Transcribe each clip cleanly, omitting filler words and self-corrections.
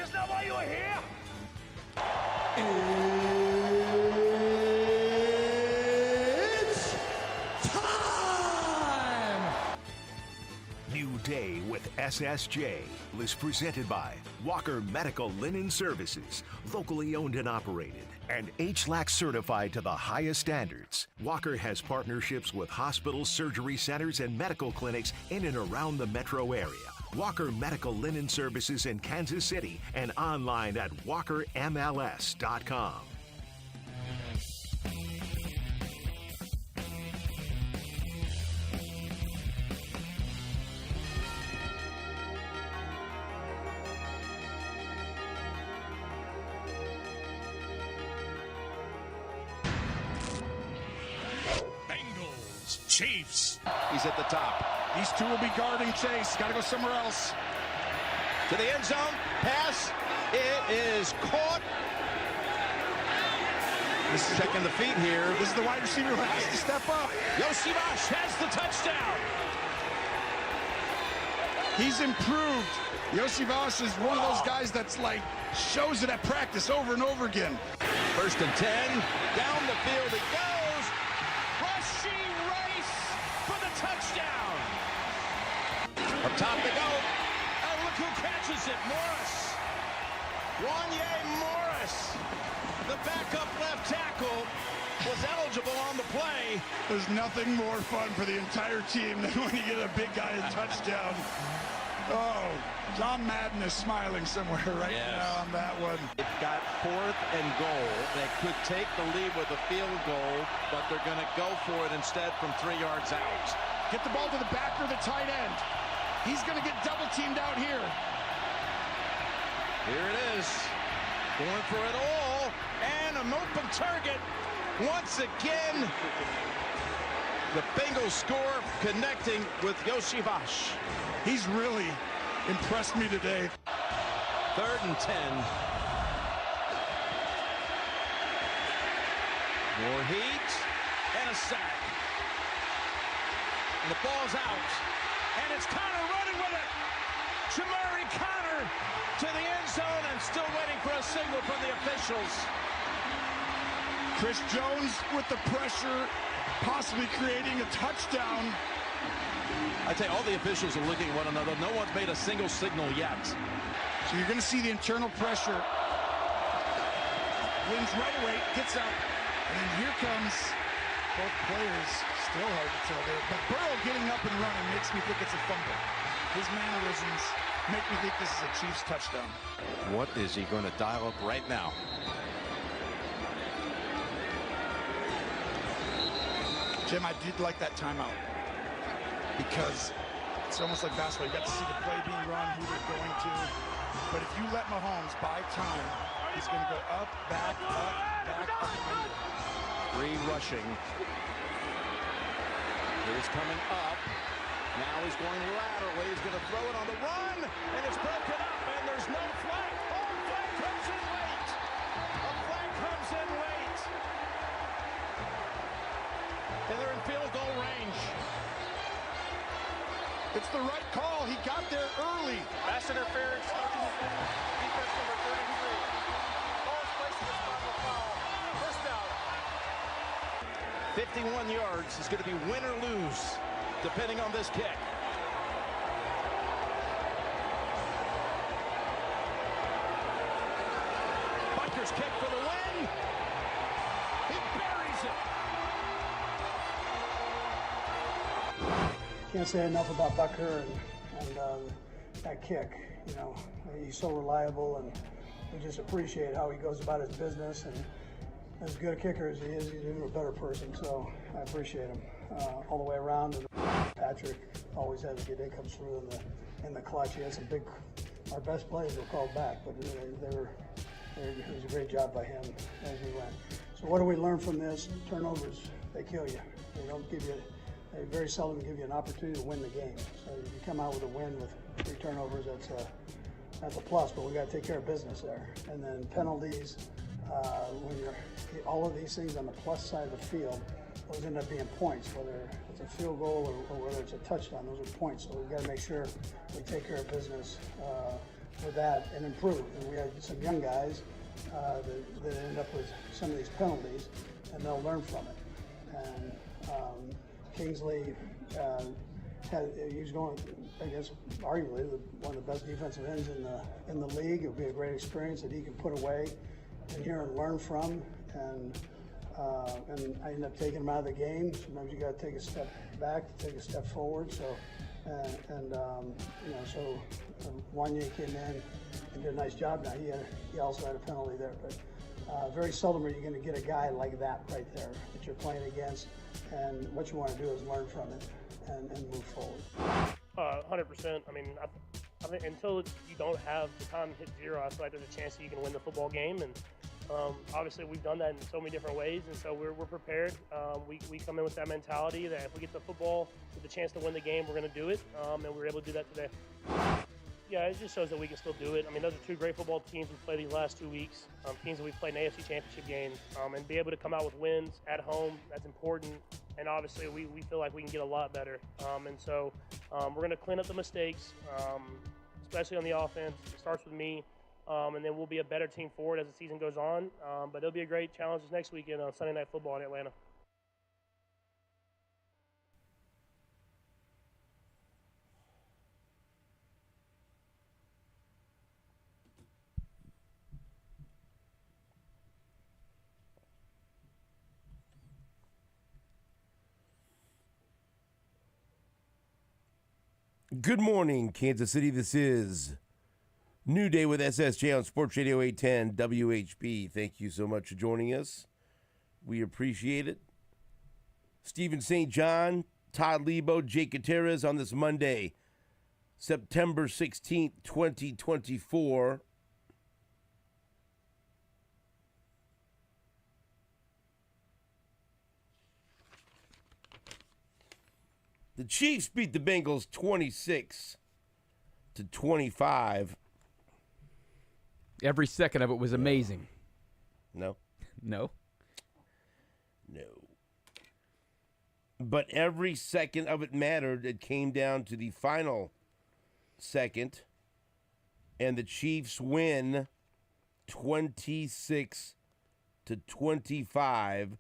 That's not why you are here. It's time! New Day with SSJ is presented by Walker Medical Linen Services, locally owned and operated, and HLAC certified to the highest standards. Walker has partnerships with hospitals, surgery centers, and medical clinics in and around the metro area. Walker Medical Linen Services in Kansas City and online at walkermls.com. Chiefs. He's at the top. These two will be guarding Chase. Got to go somewhere else. To the end zone. Pass. It is caught. This is checking the feet here. This is the wide receiver who has to step up. Yosivash has the touchdown. He's improved. Yosivash is one of those guys that's like shows it at practice over and over again. 1st and 10. Down the field it goes. Touchdown! Up top they go. Oh, look who catches it. Morris. Wanye Morris, the backup left tackle, was eligible on the play. There's nothing more fun for the entire team than when you get a big guy a touchdown. Oh, John Madden is smiling somewhere right now on that one. They've got 4th and goal. They could take the lead with a field goal, but they're going to go for it instead from 3 yards out. Get the ball to the backer, the tight end. He's going to get double teamed out here. Here it is. Going for it all. And an open target once again. The Bengals score connecting with Yosivash. He's really impressed me today. 3rd and 10. More heat and a sack. And the ball's out. And it's Connor running with it. Jamari Connor to the end zone and still waiting for a signal from the officials. Chris Jones with the pressure, possibly creating a touchdown. I tell you, all the officials are looking at one another. No one's made a single signal yet. So you're going to see the internal pressure. Wins right away, gets up, and then here comes both players. Still hard to tell there. But Burrow getting up and running makes me think it's a fumble. His mannerisms make me think this is a Chiefs touchdown. What is he going to dial up right now? Jim, I did like that timeout because it's almost like basketball. You got to see the play being run, who they're going to. But if you let Mahomes buy time, he's going to go up, back, under. 3 rushing. He's coming up. Now he's going laterally. He's going to throw it on the run, and it's broken up, and there's no flag. Oh, flag comes in late. A flag comes in late. And they're in field goal range. It's the right call. He got there early. Pass interference. Defense number 33. Ball's placed in the spot of foul. First down. 51 yards is going to be win or lose, depending on this kick. Butker's kick for the win. He buries it. Can't say enough about Bucker and that kick. You know, he's so reliable, and we just appreciate how he goes about his business. And as good a kicker as he is, he's even a better person. So I appreciate him all the way around. And Patrick always has a good day, comes through in the clutch. He had some big. Our best plays were called back, but it was a great job by him as we went. So what do we learn from this? Turnovers, they kill you. They don't give you. They very seldom give you an opportunity to win the game. So if you come out with a win with 3 turnovers, that's a plus. But we got to take care of business there. And then penalties. When you're all of these things on the plus side of the field, those end up being points, whether it's a field goal or whether it's a touchdown. Those are points. So we've got to make sure we take care of business with that and improve. And we had some young guys that end up with some of these penalties, and they'll learn from it. And Kingsley, he's going against arguably one of the best defensive ends in the league. It'll be a great experience that he can put away and hear and learn from. And I end up taking him out of the game. Sometimes you got to take a step back to take a step forward. So, so Wanye came in and did a nice job. Now he also had a penalty there, but very seldom are you going to get a guy like that right there that you're playing against. And what you want to do is learn from it and move forward. 100%. I mean, I think until you don't have the time hit zero, I feel like there's a chance that you can win the football game. And obviously, we've done that in so many different ways, and so we're prepared. We come in with that mentality that if we get the football with the chance to win the game, we're going to do it, and we were able to do that today. Yeah, it just shows that we can still do it. I mean, those are two great football teams we've played these last 2 weeks, teams that we've played in AFC Championship games, and be able to come out with wins at home, that's important. And obviously, we feel like we can get a lot better. And so we're going to clean up the mistakes, especially on the offense. It starts with me. And then we'll be a better team forward as the season goes on. But it'll be a great challenge this next weekend on Sunday Night Football in Atlanta. Good morning, Kansas City. This is New Day with SSJ on Sports Radio 810 WHB. Thank you so much for joining us. We appreciate it. Stephen St. John, Todd Leabo, Jake Gutierrez on this Monday, September 16th, 2024. The Chiefs beat the Bengals 26-25. Every second of it was amazing. No. No. But every second of it mattered. It came down to the final second, and the Chiefs win 26-25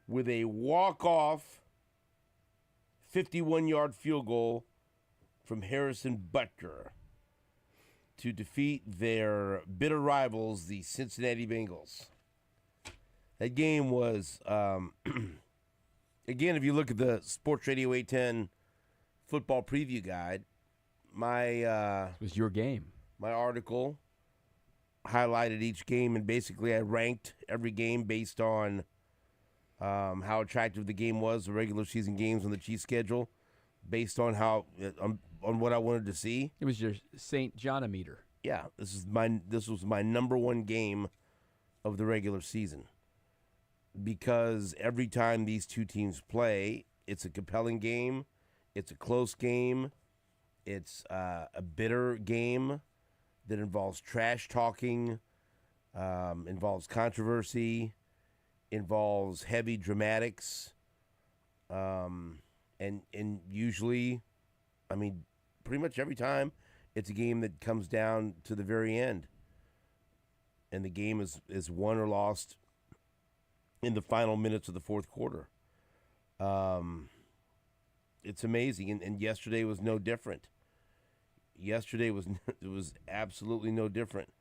with a walk-off 51-yard field goal from Harrison Butker to defeat their bitter rivals, the Cincinnati Bengals. That game was, again, if you look at the Sports Radio 810 football preview guide, it was your game. My article highlighted each game, and basically I ranked every game based on how attractive the game was, the regular season games on the Chiefs schedule, based on how on what I wanted to see. It was your St. John-o-meter. Yeah, this was my number one game of the regular season, because every time these two teams play, it's a compelling game, it's a close game, it's a bitter game that involves trash talking, involves controversy, involves heavy dramatics, and usually, I mean, pretty much every time, it's a game that comes down to the very end, and the game is won or lost in the final minutes of the fourth quarter. It's amazing, and yesterday was no different. Yesterday was absolutely no different.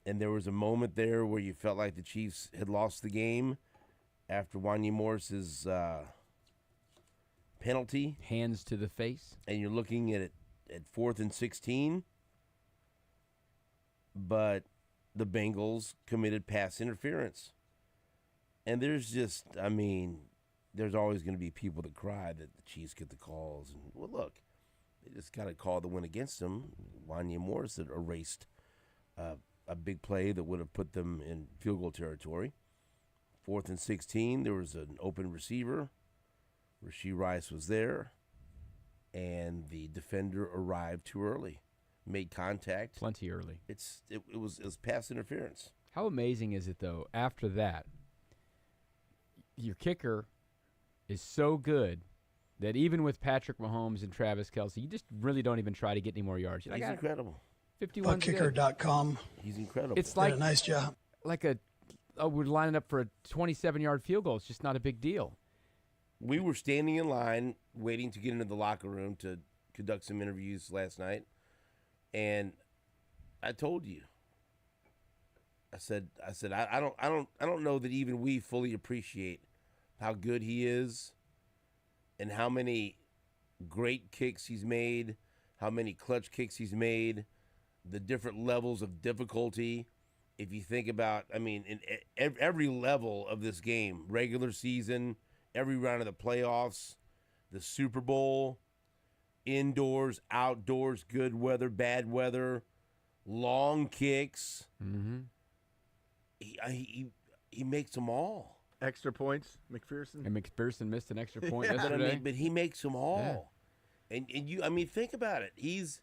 And there was a moment there where you felt like the Chiefs had lost the game after Wanye Morris's penalty. Hands to the face. And you're looking at it at 4th and 16. But the Bengals committed pass interference. And there's there's always going to be people that cry that the Chiefs get the calls. And, well, look, they just got a call that went against them. Wanye Morris had erased a big play that would have put them in field goal territory. 4th and 16, there was an open receiver. Rashee Rice was there, and the defender arrived too early, made contact. Plenty early. It was pass interference. How amazing is it, though, after that, your kicker is so good that even with Patrick Mahomes and Travis Kelce, you just really don't even try to get any more yards. He's incredible. 51 Buckkicker.com. He's incredible. It's like Did a nice job. like we're lining up for a 27-yard field goal. It's just not a big deal. We were standing in line waiting to get into the locker room to conduct some interviews last night, and I told you. I said I don't know that even we fully appreciate how good he is and how many great kicks he's made, how many clutch kicks he's made, the different levels of difficulty. If you think about, I mean, in every level of this game, regular season, every round of the playoffs, the Super Bowl, indoors, outdoors, good weather, bad weather, long kicks. Mm-hmm. He makes them all. Extra points, McPherson. And McPherson missed an extra point But, yesterday. but he makes them all. Yeah. And you, I mean, think about it. He's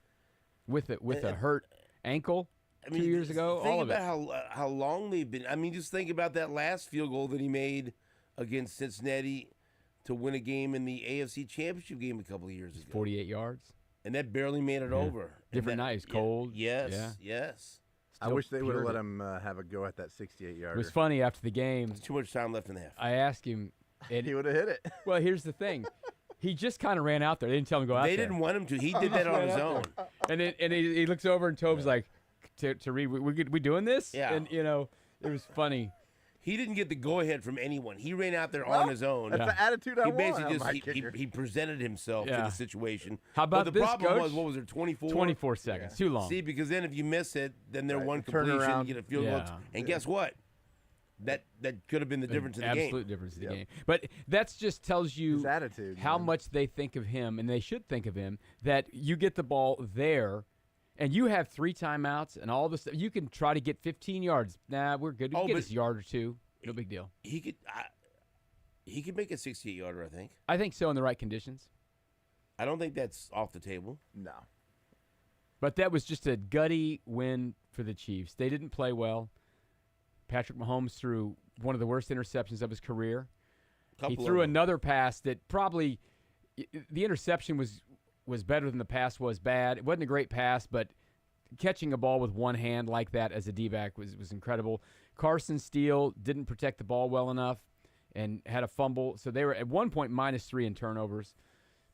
with a hurt ankle 2 years ago. Think All of about it. how long they've been. I mean, just think about that last field goal that he made against Cincinnati to win a game in the AFC Championship game a couple of years ago. 48 yards. And that barely made it over. Different night. It's cold. Yes. I wish they would have let him have a go at that 68-yarder. It was funny after the game. There's too much time left in the half. I asked him. He would have hit it. Well, here's the thing. He just kind of ran out there. They didn't tell him to go out there. They didn't want him to. He did that on his own. And he looks over and Tobe's like, to read, we doing this? Yeah. And, it was funny. He didn't get the go-ahead from anyone. He ran out there on his own. That's the attitude I he want. basically he presented himself to the situation. How about but the this, problem Coach? was, what was there, 24? 24 seconds. Too long. See, because then if you miss it, then they're one Turn completion, around. you get a field goal. And guess what? That could have been the difference in the game. Absolute difference in the game. But that just tells you His attitude, how much they think of him, and they should think of him, that you get the ball there, and you have 3 timeouts and all this stuff. You can try to get 15 yards. Nah, we're good. We can get us a yard or two. No big deal. He could make a 68-yarder, I think. I think so in the right conditions. I don't think that's off the table. No. But that was just a gutty win for the Chiefs. They didn't play well. Patrick Mahomes threw one of the worst interceptions of his career. He threw another pass that probably the interception was better than the pass was bad. It wasn't a great pass, but catching a ball with one hand like that as a D-back was incredible. Carson Steele didn't protect the ball well enough and had a fumble. So they were at one point -3 in turnovers,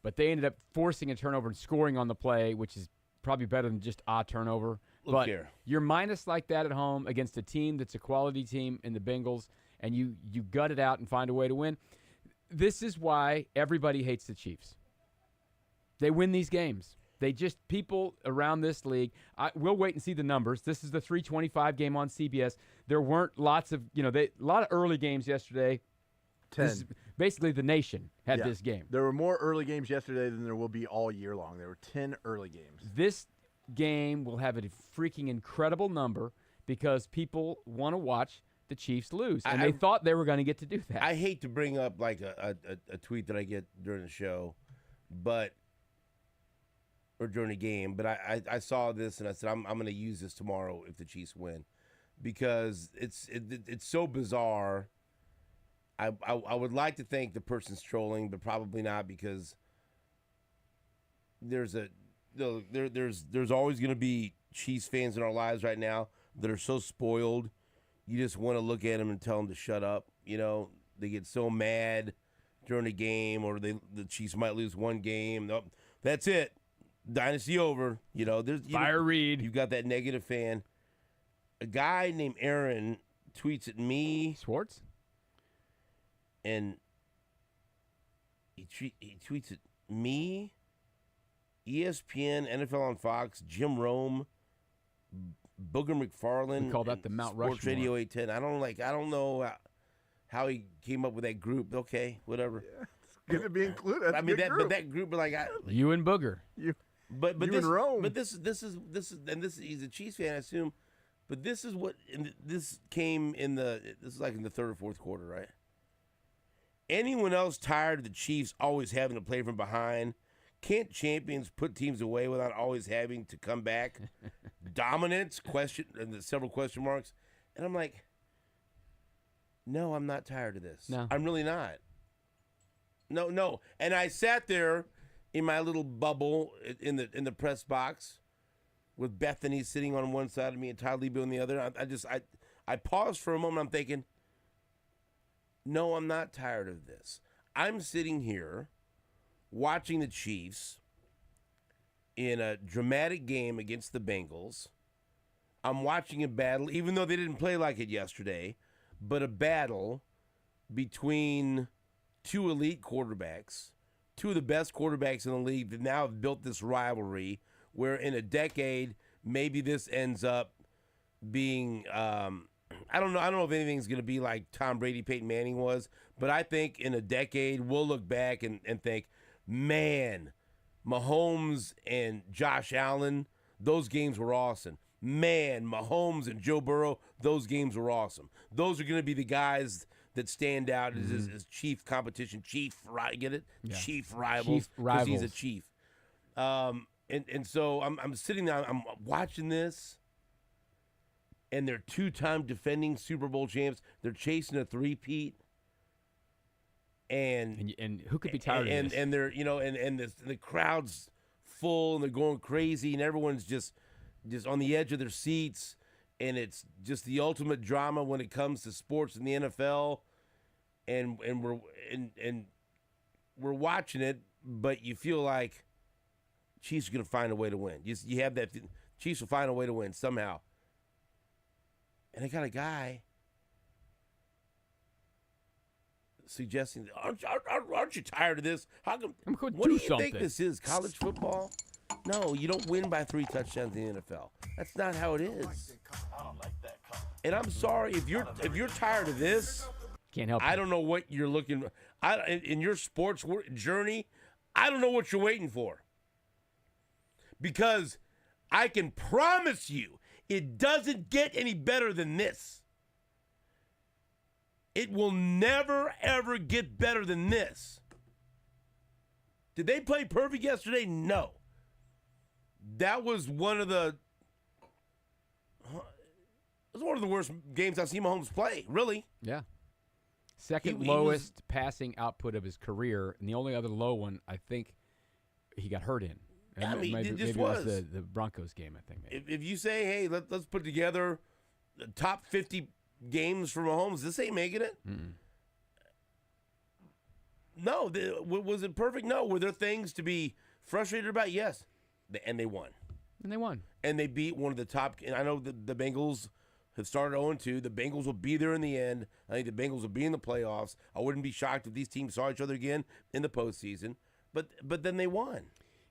but they ended up forcing a turnover and scoring on the play, which is probably better than just a turnover. Look here. You're minus like that at home against a team that's a quality team in the Bengals, and you gut it out and find a way to win. This is why everybody hates the Chiefs. They win these games. People around this league, we'll wait and see the numbers. This is the 3:25 game on CBS. There weren't lots of, a lot of early games yesterday. 10. Basically, the nation had this game. There were more early games yesterday than there will be all year long. There were 10 early games. This game will have a freaking incredible number because people want to watch the Chiefs lose, and they thought they were going to get to do that. I hate to bring up like a tweet that I get during the show, or during the game, but I saw this and I said I'm going to use this tomorrow if the Chiefs win, because it's so bizarre. I would like to think the person's trolling, but probably not, because there's always going to be Chiefs fans in our lives right now that are so spoiled. You just want to look at them and tell them to shut up. They get so mad during a game, or the Chiefs might lose one game. Nope, that's it. Dynasty over. Fire Reed. You've got that negative fan. A guy named Aaron tweets at me. Schwartz? And he tweets at me, ESPN, NFL on Fox, Jim Rome, Booger McFarland. We call that the Mount Sports Rushmore. Radio 810. I don't know how he came up with that group. Okay, whatever. Yeah, it's good to be included. That's but that group, you and Booger. But you this, and Rome. But this is he's a Chiefs fan, I assume. But this is what this came in this is like in the third or fourth quarter, right? Anyone else tired of the Chiefs always having to play from behind? Can't champions put teams away without always having to come back? Dominance? Several question marks. And I'm like, no, I'm not tired of this. No. I'm really not. No. And I sat there in my little bubble in the press box with Bethany sitting on one side of me and Todd Leabo on the other. I paused for a moment. I'm thinking, no, I'm not tired of this. I'm sitting here watching the Chiefs in a dramatic game against the Bengals. I'm watching a battle, even though they didn't play like it yesterday, but a battle between two elite quarterbacks, two of the best quarterbacks in the league that now have built this rivalry where in a decade, maybe this ends up being, I don't know if anything's going to be like Tom Brady, Peyton Manning was, but I think in a decade, we'll look back and think, man, Mahomes and Josh Allen, those games were awesome. Man, Mahomes and Joe Burrow, those games were awesome. Those are going to be the guys that stand out as chief competition, get it? Yeah. Chief rivals, because he's a chief. And so I'm sitting there, I'm watching this, and they're two-time defending Super Bowl champs. They're chasing a three-peat. And who could be tired of this? And they're, and the crowd's full, and they're going crazy, and everyone's just on the edge of their seats, and it's just the ultimate drama when it comes to sports in the NFL, and we're watching it, but you feel like Chiefs are going to find a way to win. You have that Chiefs will find a way to win somehow, and I got a guy suggesting, aren't you tired of this? How come? What do you think this is? College football? No, you don't win by 3 touchdowns in the NFL. That's not how it is. And I'm sorry if you're tired of this. Can't help. I don't know what you're looking. In your sports journey, I don't know what you're waiting for. Because I can promise you, it doesn't get any better than this. It will never, ever get better than this. Did they play perfect yesterday? No. That was one of the worst games I've seen Mahomes play, really. Yeah. Second lowest passing output of his career, and the only other low one I think he got hurt in. And maybe it was the Broncos game, I think. Maybe. If you say, hey, let's put together the top 50 games for Mahomes, this ain't making it. Mm-mm. No. Was it perfect? No. Were there things to be frustrated about? Yes. And they won. And they beat one of the top. And I know the Bengals have started 0-2. The Bengals will be there in the end. I think the Bengals will be in the playoffs. I wouldn't be shocked if these teams saw each other again in the postseason. But then they won.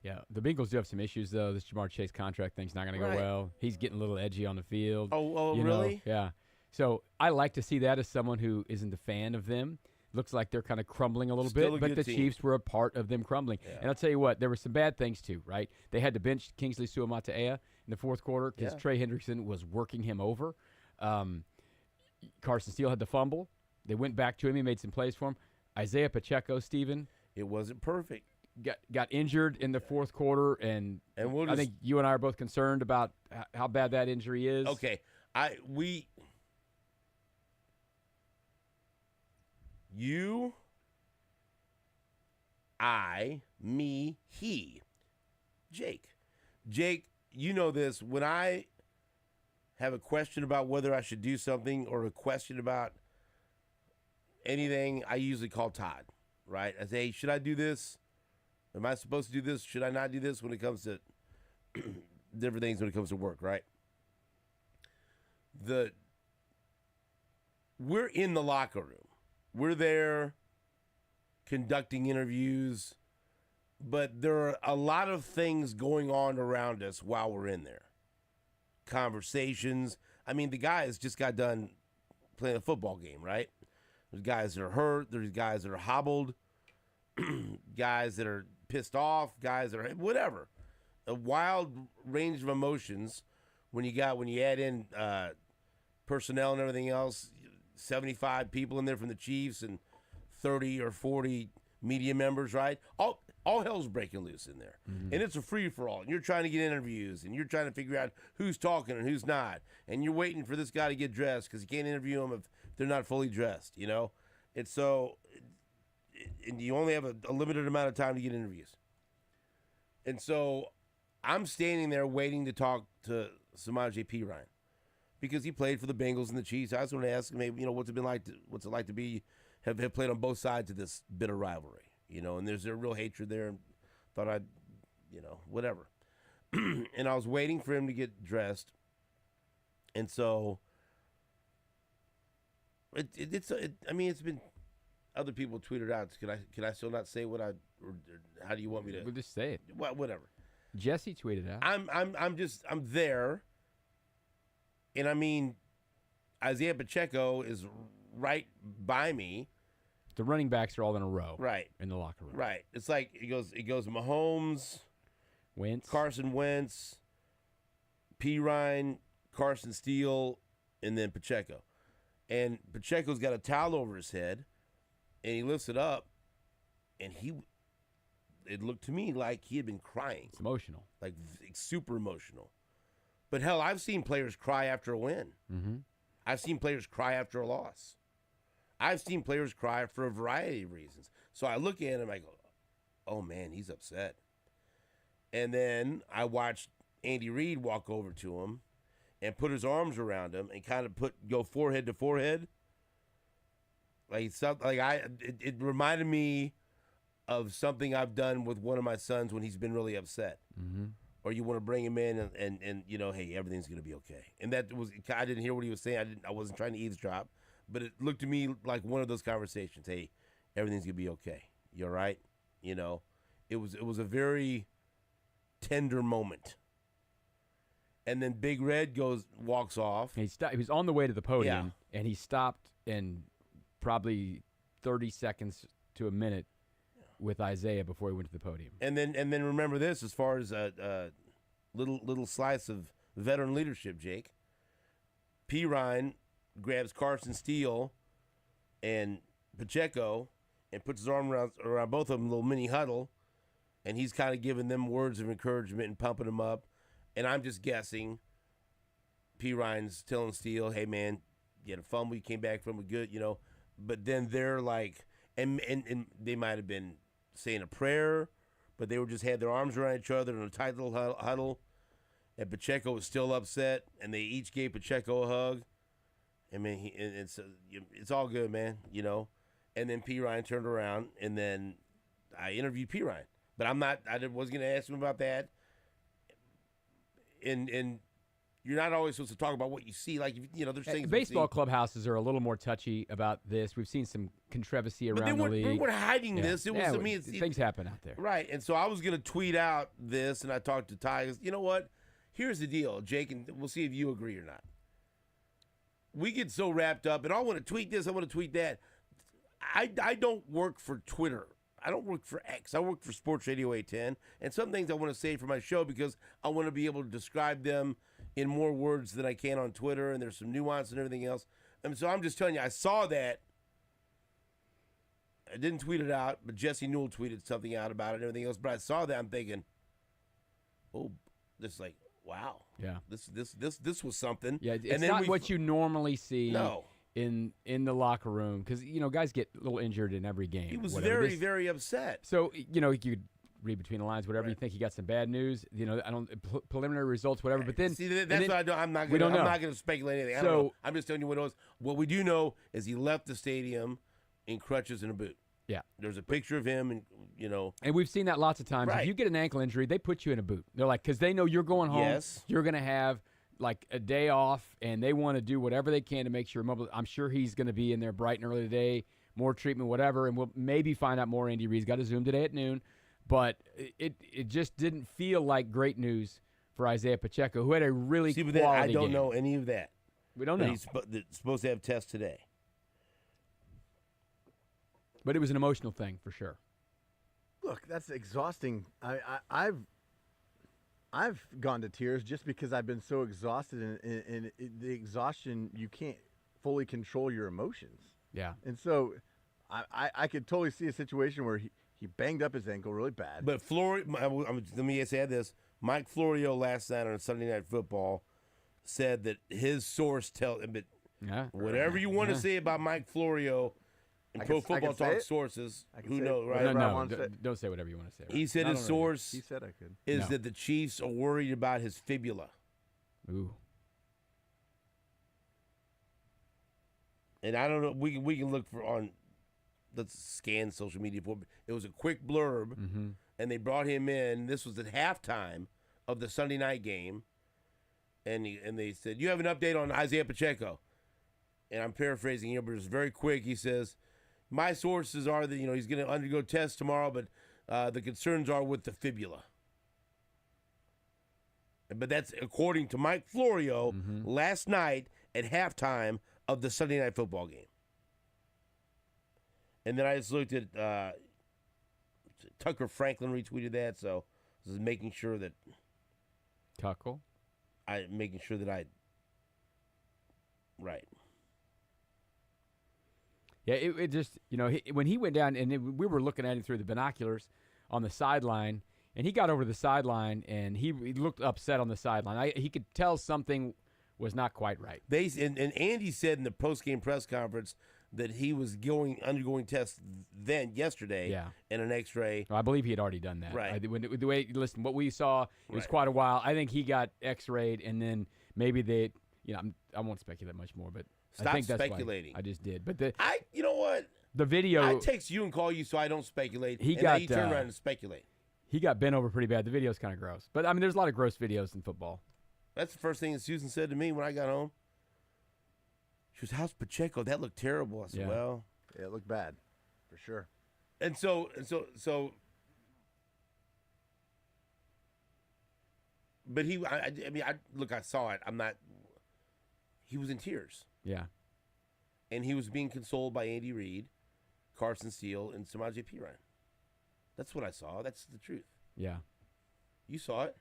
Yeah, the Bengals do have some issues, though. This Jamar Chase contract thing's not going to go well. He's getting a little edgy on the field. Oh, really? Yeah. So I like to see that as someone who isn't a fan of them. Looks like they're kind of crumbling a little bit, but the Chiefs were a part of them crumbling. Yeah. And I'll tell you what, there were some bad things too, right? They had to bench Kingsley Suamataia in the fourth quarter because Trey Hendrickson was working him over. Carson Steele had the fumble. They went back to him. He made some plays for him. Isaiah Pacheco, Steven. It wasn't perfect. Got injured in the fourth quarter, and I think you and I are both concerned about how bad that injury is. Okay. You, I, me, he. Jake, you know this. When I have a question about whether I should do something or a question about anything, I usually call Todd, right? I say, hey, should I do this? Am I supposed to do this? Should I not do this when it comes to different things when it comes to work, right? We're in the locker room. We're there conducting interviews, but there are a lot of things going on around us while we're in there. Conversations. I mean, the guys just got done playing a football game, right? There's guys that are hurt. There's guys that are hobbled. Guys that are pissed off. Guys that are whatever. A wild range of emotions when you add in personnel and everything else. 75 people in there from the Chiefs and 30 or 40 media members, right? All hell's breaking loose in there. Mm-hmm. And it's a free-for-all. And you're trying to get interviews, and you're trying to figure out who's talking and who's not. And you're waiting for this guy to get dressed because you can't interview them if they're not fully dressed, you know? And so and you only have a limited amount of time to get interviews. And so I'm standing there waiting to talk to Samaje Perine because he played for the Bengals and the Chiefs. I just want to ask him, what's it like to be have played on both sides of this bitter rivalry, and there's a real hatred there, and thought I'd, whatever. And I was waiting for him to get dressed, and so it's been other people tweeted out. Can I still not say what or how do you want me to? We'll just say it. Whatever. Jesse tweeted out. I'm there, and I mean, Isaiah Pacheco is right by me. The running backs are all in a row, right, in the locker room. Right. It's like it goes Mahomes, Wentz, Carson Wentz, Perine, Carson Steele, and then Pacheco. And Pacheco's got a towel over his head, and he lifts it up, and it looked to me like he had been crying. It's emotional. Like super emotional. But hell, I've seen players cry after a win. Mm-hmm. I've seen players cry after a loss. I've seen players cry for a variety of reasons. So I look at him, I go, oh man, he's upset. And then I watched Andy Reid walk over to him and put his arms around him and kind of go forehead to forehead. It reminded me of something I've done with one of my sons when he's been really upset. Mm-hmm. Or you want to bring him in and hey, everything's going to be okay. And I didn't hear what he was saying. I wasn't trying to eavesdrop, but it looked to me like one of those conversations. Hey, everything's going to be okay. You all right? It was a very tender moment. And then Big Red walks off. He was on the way to the podium, and he stopped in probably 30 seconds to a minute with Isaiah before he went to the podium. And then remember this, as far as a little slice of veteran leadership, Jake. Perine grabs Carson Steele and Pacheco and puts his arm around both of them, a little mini huddle, and he's kind of giving them words of encouragement and pumping them up. And I'm just guessing Perine's telling Steele, hey, man, you had a fumble, you came back from a good, But then they're like, and they might have been saying a prayer, but they had their arms around each other in a tight little huddle. And Pacheco was still upset, and they each gave Pacheco a hug. I mean, it's all good, man, And then Perine turned around, and then I interviewed Perine. But I wasn't going to ask him about that. And you're not always supposed to talk about what you see. Like, there's things. Baseball clubhouses are a little more touchy about this. We've seen some controversy around the league. They weren't hiding this. It was to me. Things happen out there. Right. And so I was going to tweet out this, and I talked to Ty. Goes, you know what? Here's the deal, Jake, and we'll see if you agree or not. We get so wrapped up, and I want to tweet this, I want to tweet that. I don't work for Twitter. I don't work for X. I work for Sports Radio 810. And some things I want to say for my show because I want to be able to describe them in more words than I can on Twitter, and there's some nuance and everything else. And so I'm just telling you, I saw that. I didn't tweet it out, but Jesse Newell tweeted something out about it and everything else. But I saw that, I'm thinking, oh, this like, wow. Yeah. This was something. Yeah, it's and then not what you normally see. No. In the locker room, because guys get a little injured in every game. He was very upset. So you could read between the lines, whatever. Right. You think he got some bad news. I don't preliminary results, whatever. But then see, that's what I don't. I'm not going to speculate anything. I don't know. I'm just telling you what it was. What we do know is he left the stadium in crutches and a boot. Yeah, there's a picture of him, and And we've seen that lots of times. Right. If you get an ankle injury, they put you in a boot. They're like, because they know you're going home. Yes. You're going to have like a day off, and they want to do whatever they can to make sure mobile. I'm sure he's going to be in there bright and early today, more treatment, whatever, and we'll maybe find out more. Andy Reid's got a Zoom today at noon, but it just didn't feel like great news for Isaiah Pacheco, who had a really quality I don't game. know any of that. We don't know. He's supposed to have tests today. But it was an emotional thing for sure. Look, that's exhausting. I've gone to tears just because I've been so exhausted, and the exhaustion, you can't fully control your emotions. Yeah. And so I could totally see a situation where he banged up his ankle really bad. But let me just add this. Mike Florio last night on Sunday Night Football said that his source whatever you want to say about Mike Florio, And Pro Football Talk sources, who knows, right? No, don't say whatever you want to say. He said his source He said I could. is that the Chiefs are worried about his fibula. Ooh. And I don't know. We can look for on. Let's scan social media for. It was a quick blurb, and they brought him in. This was at halftime of the Sunday night game, and they said, "You have an update on Isaiah Pacheco," and I'm paraphrasing here, but it's very quick. He says, "My sources are that he's going to undergo tests tomorrow, but the concerns are with the fibula." But that's according to Mike Florio last night at halftime of the Sunday Night Football game. And then I just looked at Tucker Franklin retweeted that, so this is making sure that right. Yeah, it just when he went down and we were looking at him through the binoculars on the sideline, and he got over to the sideline and he looked upset on the sideline. He could tell something was not quite right. And Andy said in the post-game press conference that he was undergoing tests yesterday and an X-ray. Well, I believe he had already done that. Right. The way, listen, what we saw, it was quite a while. I think he got X-rayed, and then maybe they, I won't speculate much more, but Stop I think that's speculating. Why I just did. But you know what? The video. I text you and call you so I don't speculate. He turn around and speculate. He got bent over pretty bad. The video's kind of gross. But, I mean, there's a lot of gross videos in football. That's the first thing that Susan said to me when I got home. She was, "How's Pacheco? That looked terrible." I said, "Well, yeah, it looked bad, for sure." And so. But I saw it. He was in tears. Yeah. And he was being consoled by Andy Reid, Carson Steele, and Samaje Perine. That's what I saw. That's the truth. Yeah. You saw it.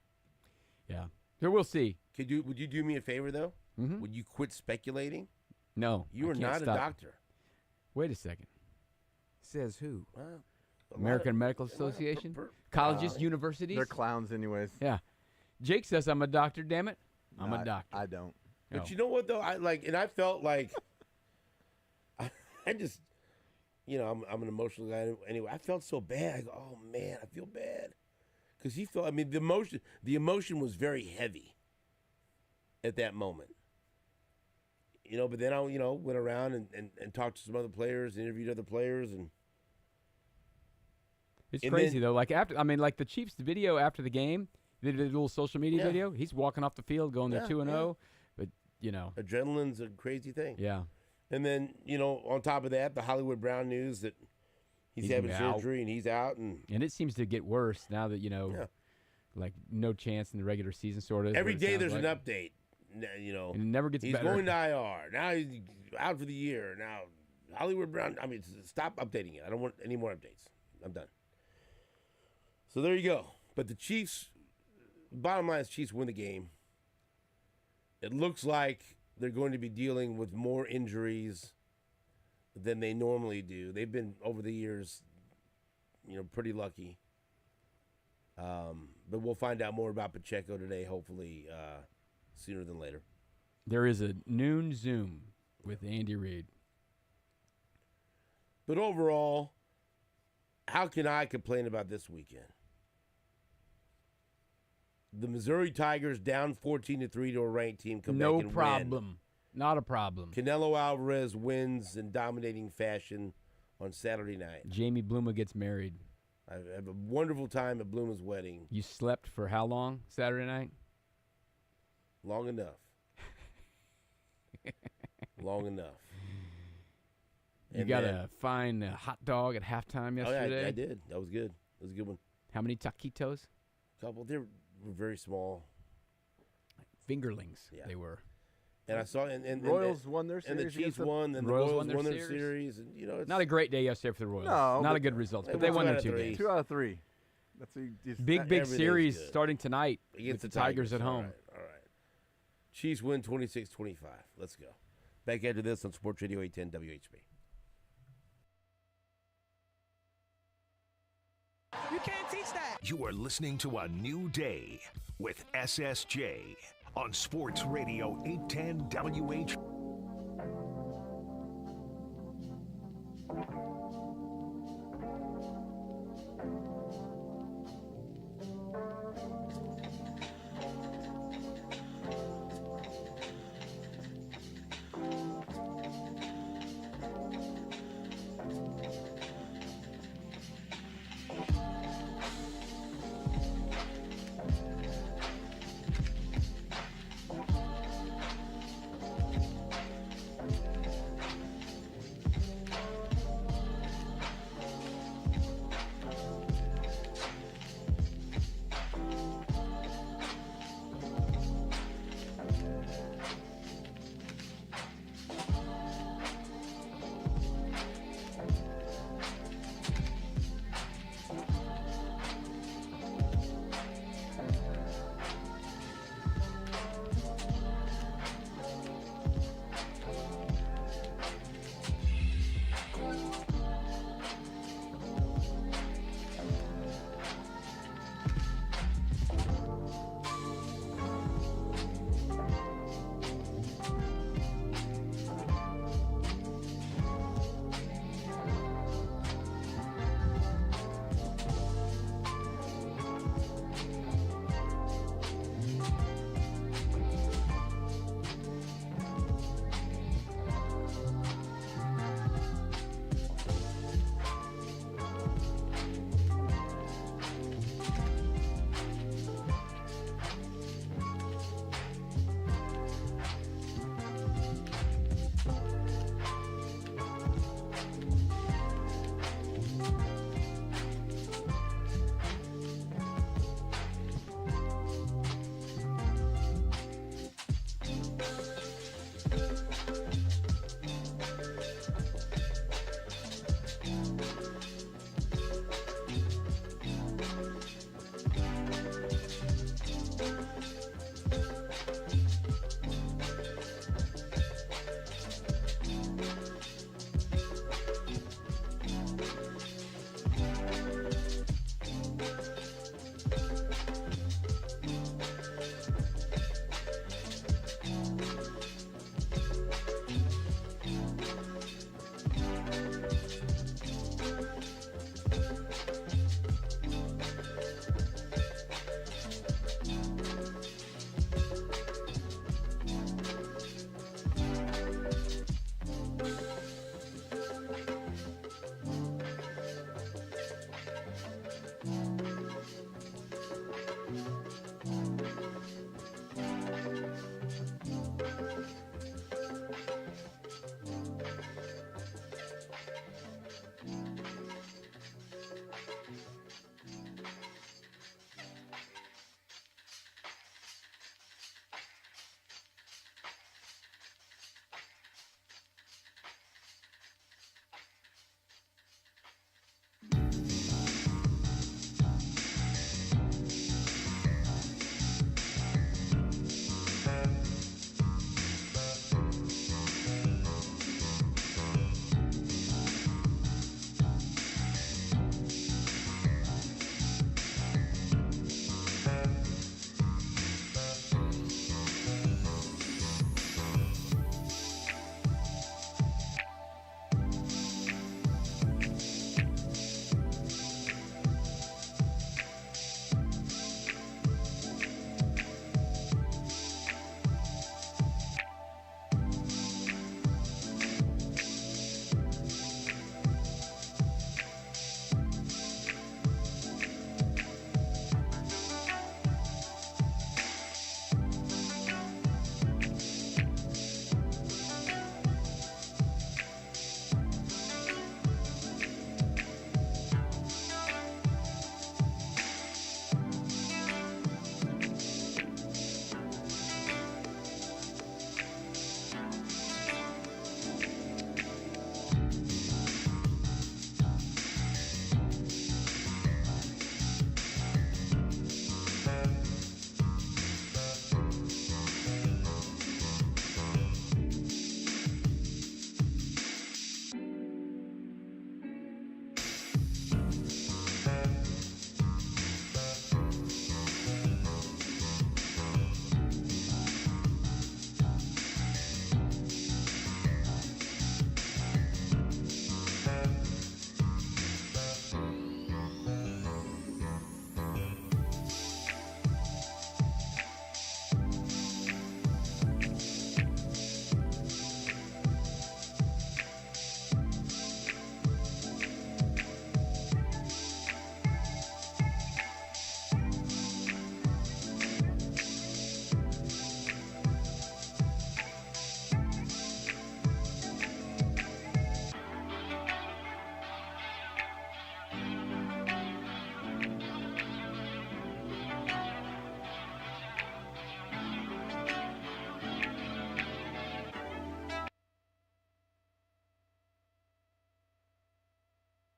Yeah. So we'll see. Would you do me a favor, though? Mm-hmm. Would you quit speculating? No. You are not a doctor. Wait a second. Says who? Well, American Medical Association? Colleges, universities? They're clowns anyways. Yeah. Jake says I'm a doctor, damn it. I'm a doctor. I don't. But you know what, though? I felt like I just, I'm an emotional guy anyway. I felt so bad. I go, oh, man, I feel bad. Because he felt, the emotion was very heavy at that moment. But then I, went around and talked to some other players, interviewed other players, and it's crazy though. Like the Chiefs video after the game, they did a little social media video. He's walking off the field, going they're 2-0, but adrenaline's a crazy thing. Yeah. And then on top of that, the Hollywood Brown news that he's having surgery and he's out, and it seems to get worse now that like no chance in the regular season sort of. Every day there's an update. And it never gets better. He's going to IR. Now he's out for the year. Now, Hollywood Brown, stop updating it. I don't want any more updates. I'm done. So there you go. But the Chiefs, bottom line is Chiefs win the game. It looks like they're going to be dealing with more injuries than they normally do. They've been, over the years, pretty lucky. But we'll find out more about Pacheco today, hopefully, sooner than later. There is a noon Zoom with Andy Reid. But overall, how can I complain about this weekend? The Missouri Tigers down 14-3 to a ranked team come back and win. No problem. Not a problem. Canelo Alvarez wins in dominating fashion on Saturday night. Jamie Bluma gets married. I have a wonderful time at Bluma's wedding. You slept for how long Saturday night? Long enough. Long enough. You got a fine hot dog at halftime yesterday? Oh, yeah, I did. That was good. That was a good one. How many taquitos? A couple. They were very small. Fingerlings, they were. And I saw and Royals won their series. And the Chiefs won, and the Royals won their series. And, it's not a great day yesterday for the Royals. No, not a good result, but they won their 2 games. 2 out of 3. That's big series starting tonight against with the Tigers at home. All right. Chiefs win 26-25. Let's go. Back after this on Sports Radio 810 WHB. You can't teach that. You are listening to A New Day with SSJ on Sports Radio 810 WHB.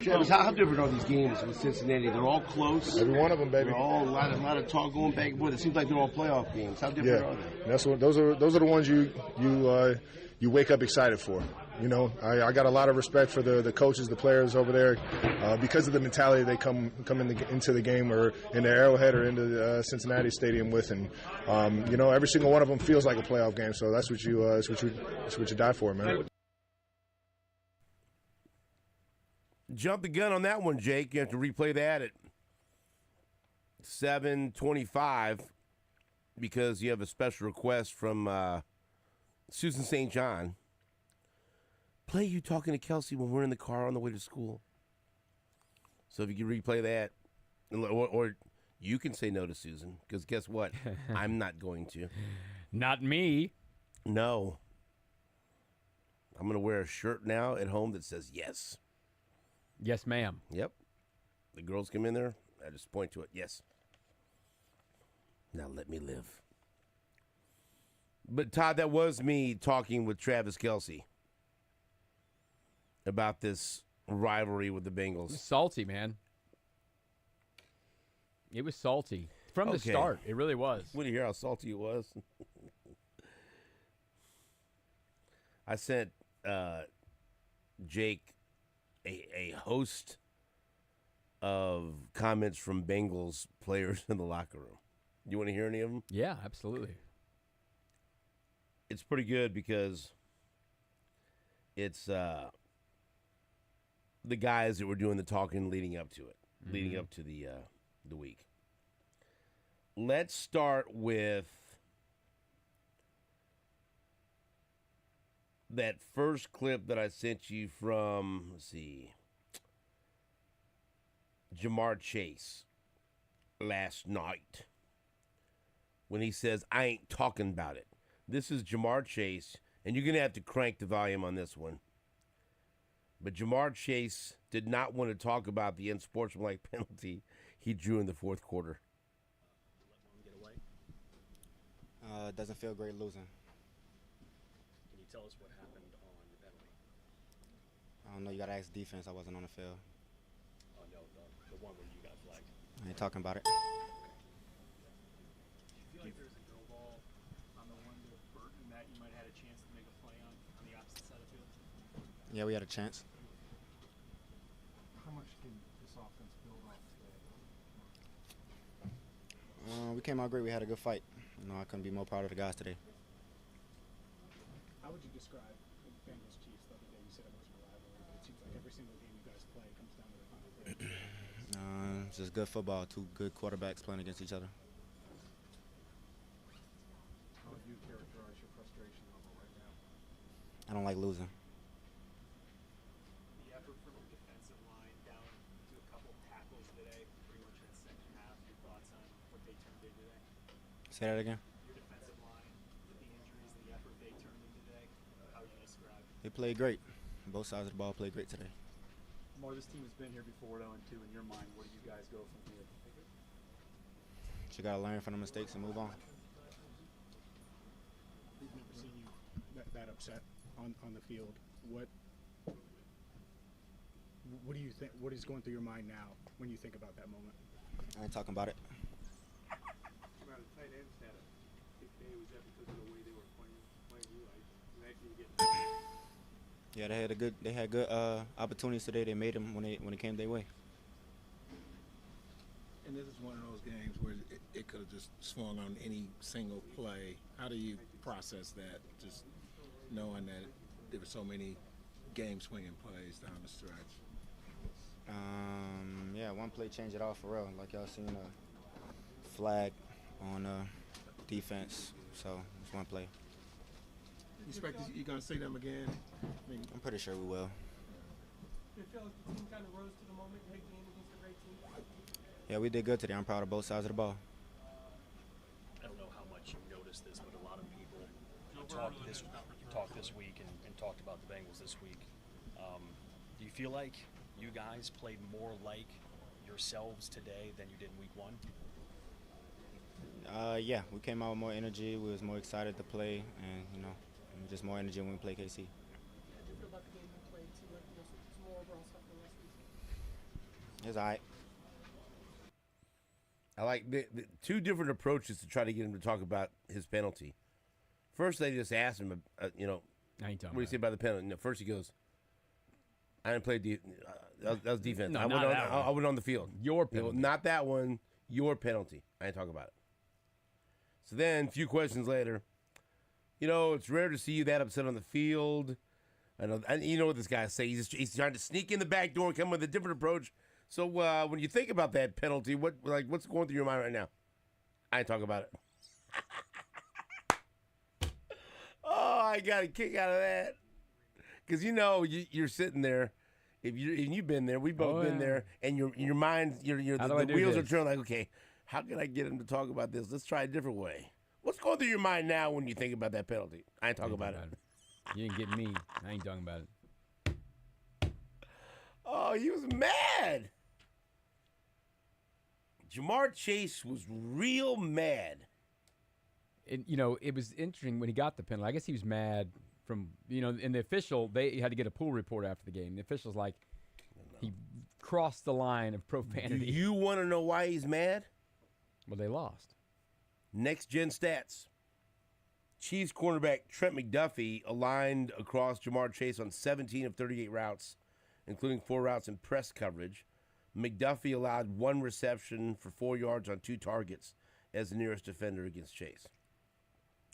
Travis, how different are these games with Cincinnati? They're all close. Every one of them, baby. They're all a lot of talk going back and forth. It seems like they're all playoff games. How different are they? Those are the ones you wake up excited for. You know, I got a lot of respect for the coaches, the players over there, because of the mentality they come into the game or in the Arrowhead or into the Cincinnati Stadium with, and you know, every single one of them feels like a playoff game. So that's what you die for, man. Jump the gun on that one, Jake. You have to replay that at 7:25 because you have a special request from Susan St. John. Play you talking to Kelsey when we're in the car on the way to school. So if you can replay that, or you can say no to Susan, because guess what? I'm not going to. Not me. No. I'm going to wear a shirt now at home that says yes. Yes, ma'am. Yep. The girls come in there. I just point to it. Yes. Now let me live. But, Todd, that was me talking with Travis Kelce about this rivalry with the Bengals. It was salty, man. It was salty. From the start, it really was. Want to hear how salty it was? I sent Jake a host of comments from Bengals players in the locker room. You want to hear any of them? Yeah, absolutely. It's pretty good because it's the guys that were doing the talking leading up to it, leading up to the week. Let's start with that first clip that I sent you from, let's see, Jamar Chase last night when he says, I ain't talking about it. This is Jamar Chase, and you're going to have to crank the volume on this one. But Jamar Chase did not want to talk about the unsportsmanlike penalty he drew in the fourth quarter. It doesn't feel great losing. Can you tell us what happened on the penalty? I don't know. You got to ask defense. I wasn't on the field. Oh, no, the one where you got flagged. I ain't talking about it. Do you feel like there's a go ball on the one to Burton that you might have had a chance to make a play on the opposite side of the field? Yeah, we had a chance. How much can this offense build off today? We came out great. We had a good fight. You know, I couldn't be more proud of the guys today. How would you describe the Bengals Chiefs the other day? You said it wasn't a rivalry, but it seems like every single game you guys play comes down to the final play. It's just good football. Two good quarterbacks playing against each other. How would you characterize your frustration level right now? I don't like losing. The effort from the defensive line down to a couple tackles today, pretty much in the second half. Your thoughts on what they turned in today? Say that again. Your defensive line, with the injuries and the effort they turned in today, how would you describe it? They played great. Both sides of the ball played great today. More, this team has been here before, 0-2. In your mind, where do you guys go from here? You got to learn from the mistakes and move on. We've never seen you that upset on the field. What do you think? What is going through your mind now when you think about that moment? I ain't talking about it. About the tight ends had a big day. Was that because of the way they were playing you? I imagine you get. Yeah, they had good opportunities today. They made them when it came their way. And this is one of those games where it could have just swung on any single play. How do you process that, just knowing that there were so many game-swinging plays down the stretch? Yeah, one play changed it all for real. Like y'all seen a flag on defense, so it's one play. You expect you're going to see them again? I'm pretty sure we will. Do you feel like the team kind of rose to the moment, big game against a great team? Yeah, we did good today. I'm proud of both sides of the ball. I don't know how much you noticed this, but a lot of people talked this week and talked about the Bengals this week. Do you feel like you guys played more like yourselves today than you did in week one? Yeah, we came out with more energy. We was more excited to play, and just more energy when we play KC. How do you feel about the game you played? It seemed like some more overall stuff than last week. It's all right. I like the two different approaches to try to get him to talk about his penalty. First, they just asked him, what do you say about the penalty? No, first, he goes, I didn't play that was defense. No, I went on the field. Your penalty. Not that one. Your penalty. I didn't talk about it. So then, a few questions later, it's rare to see you that upset on the field. I know. You know what this guy say? He's trying to sneak in the back door and come with a different approach. So when you think about that penalty, what's going through your mind right now? I didn't talk about it. Oh, I got a kick out of that. Because you're sitting there. If you've been there, we've both been there, and your mind, the wheels are turning. Like, okay, how can I get him to talk about this? Let's try a different way. What's going through your mind now when you think about that penalty? I ain't talking about it. You didn't get me. I ain't talking about it. Oh, he was mad. Jamar Chase was real mad. And, it was interesting when he got the penalty. I guess he was mad from, and the official, they had to get a pool report after the game. The official's like, he crossed the line of profanity. Do you want to know why he's mad? Well, they lost. Next gen stats. Chiefs cornerback Trent McDuffie aligned across Jamar Chase on 17 of 38 routes, including 4 routes in press coverage. McDuffie allowed 1 reception for 4 yards on 2 targets as the nearest defender against Chase.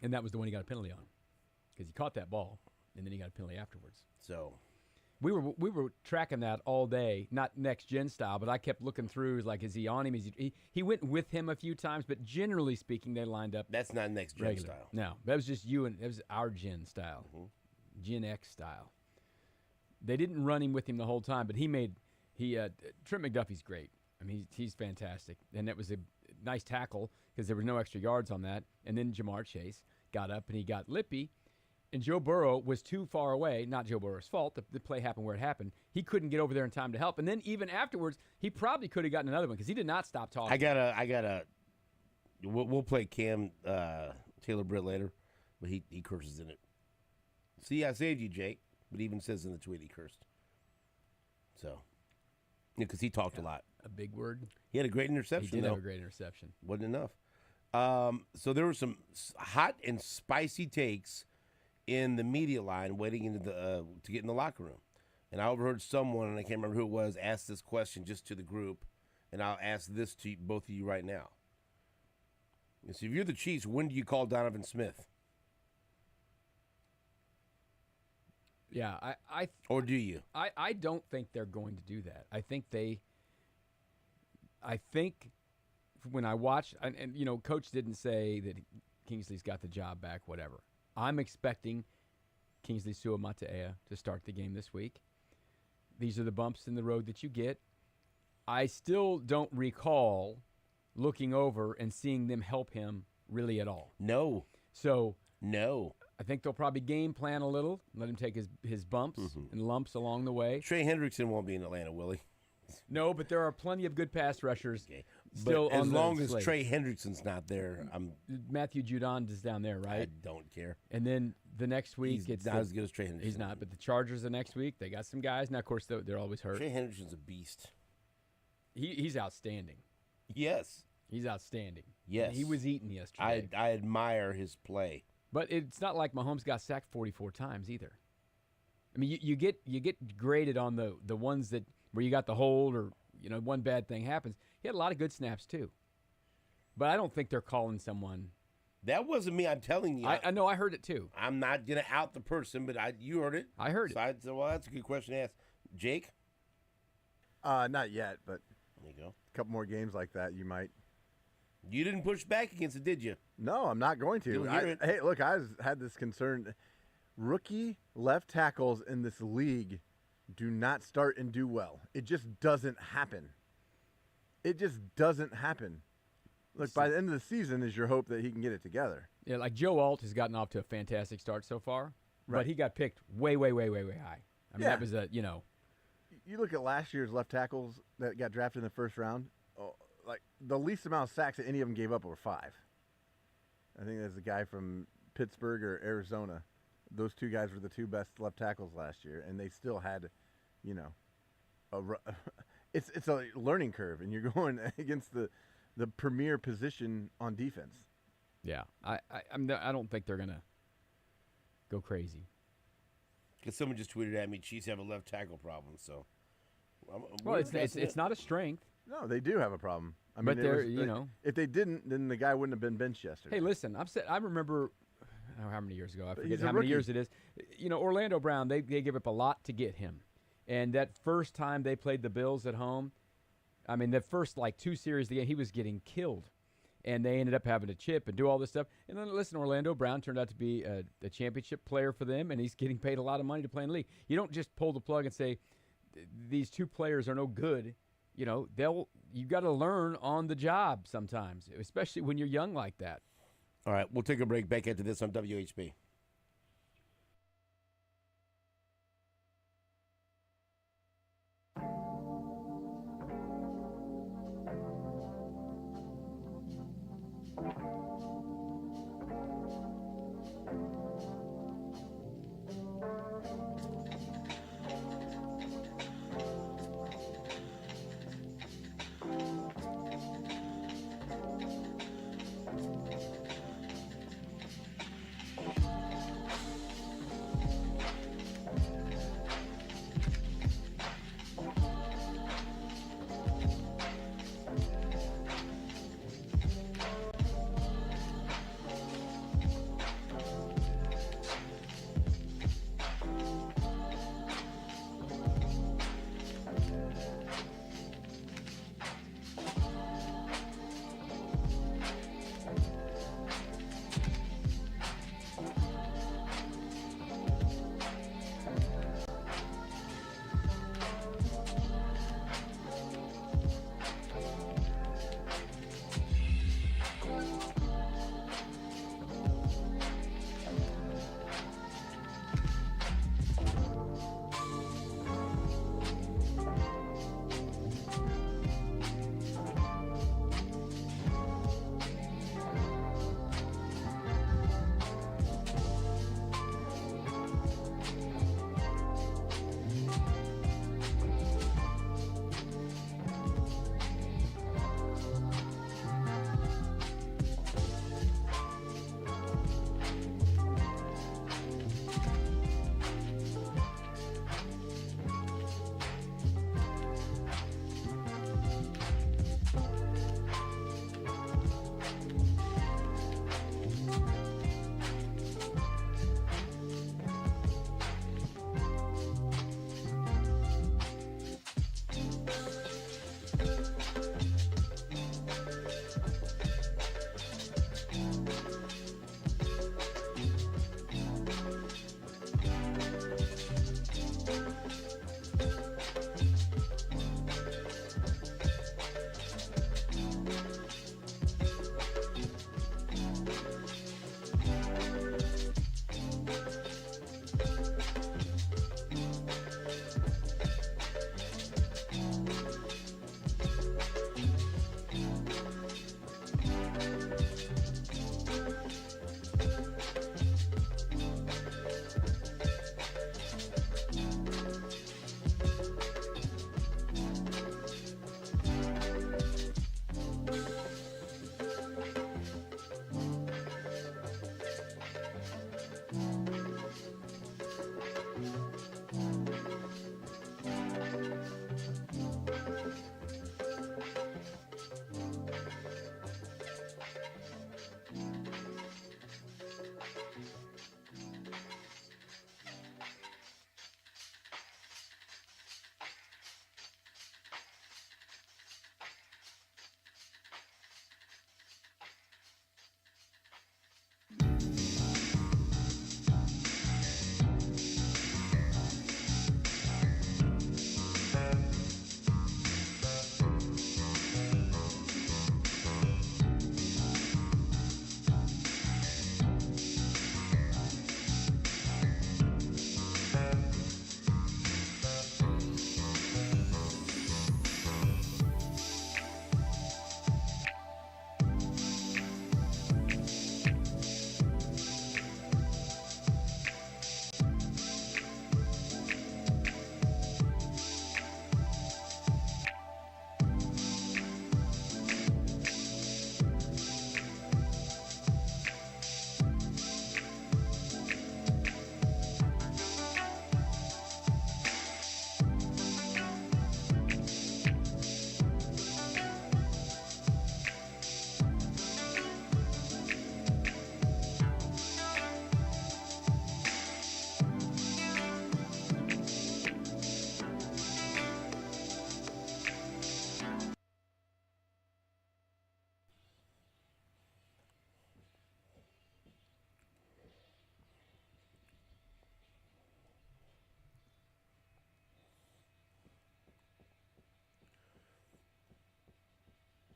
And that was the one he got a penalty on, because he caught that ball, and then he got a penalty afterwards. So we were tracking that all day, not next gen style, but I kept looking through, like, is he on him? He went with him a few times, but generally speaking, they lined up. That's not next gen regular style. No, that was just you, and that was our gen style, Gen X style. They didn't run him with him the whole time, but Trent McDuffie's great. I mean, he's fantastic, and that was a nice tackle because there was no extra yards on that. And then Jamar Chase got up and he got lippy, and Joe Burrow was too far away. Not Joe Burrow's fault. The play happened where it happened. He couldn't get over there in time to help. And then even afterwards, he probably could have gotten another one because he did not stop talking. We'll play Cam Taylor Britt later, but he curses in it. See, I saved you, Jake. But he even says in the tweet he cursed. So, because he talked a lot. A big word. He had a great interception. He did have a great interception. Wasn't enough. So there were some hot and spicy takes in the media line waiting to get in the locker room. And I overheard someone, and I can't remember who it was, ask this question just to the group. And I'll ask this to both of you right now. So if you're the Chiefs, when do you call Donovan Smith? Yeah, or do you? I don't think they're going to do that. I think when I watched, and Coach didn't say that Kingsley's got the job back, whatever. I'm expecting Kingsley Suamataia to start the game this week. These are the bumps in the road that you get. I still don't recall looking over and seeing them help him really at all. No. So no. I think they'll probably game plan a little, let him take his bumps and lumps along the way. Trey Hendrickson won't be in Atlanta, will he? No, but there are plenty of good pass rushers still but on as the long as slate. Trey Hendrickson's not there, Matthew Judon is down there, right? I don't care. And then the next week, he's not as good as Trey Hendrickson. He's not, but the Chargers the next week, they got some guys. Now, of course, they're always hurt. Trey Hendrickson's a beast. He's outstanding. Yes. He's outstanding. Yes. He was eating yesterday. I admire his play. But it's not like Mahomes got sacked 44 times either. I mean, you get graded on the ones that where you got the hold or one bad thing happens. He had a lot of good snaps too. But I don't think they're calling someone. That wasn't me. I'm telling you. I know. I heard it too. I'm not gonna out the person, but you heard it. I heard it. So well, that's a good question to ask. Jake? Not yet, but there you go. A couple more games like that, you might. You didn't push back against it, did you? No, I'm not going to. Hey, look, I had this concern. Rookie left tackles in this league do not start and do well. It just doesn't happen. It just doesn't happen. Look, by the end of the season is your hope that he can get it together. Yeah, like Joe Alt has gotten off to a fantastic start so far, but he got picked way, way, way, way, way high. I mean, that was You look at last year's left tackles that got drafted in the first round. Like the least amount of sacks that any of them gave up were 5. I think there's a guy from Pittsburgh or Arizona. Those two guys were the 2 best left tackles last year, and they still had, it's a learning curve, and you're going against the premier position on defense. Yeah, I don't think they're gonna go crazy. Because someone just tweeted at me, Chiefs have a left tackle problem. So, well, it's not a strength. No, they do have a problem. I but mean, they're if they didn't, then the guy wouldn't have been benched yesterday. Hey, listen, I remember how many years ago? I forget how many rookie. years it is. Orlando Brown, they give up a lot to get him, and that first time they played the Bills at home, I mean, the first 2 series of the game, he was getting killed. And they ended up having to chip and do all this stuff. And then, listen, Orlando Brown turned out to be a championship player for them, and he's getting paid a lot of money to play in the league. You don't just pull the plug and say, these 2 players are no good. You got to learn on the job sometimes, especially when you're young like that. All right, we'll take a break. Back into this on WHB.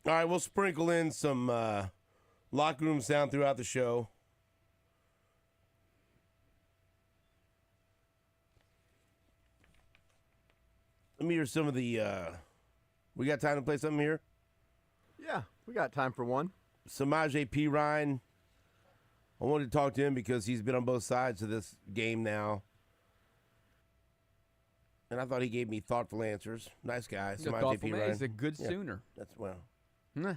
All right, we'll sprinkle in some locker room sound throughout the show. Let me hear some of the we got time to play something here? Yeah, we got time for one. Samaje Perine. I wanted to talk to him because he's been on both sides of this game now. And I thought he gave me thoughtful answers. Nice guy. Samaje Perine. He's a good Sooner. That's well. Nah.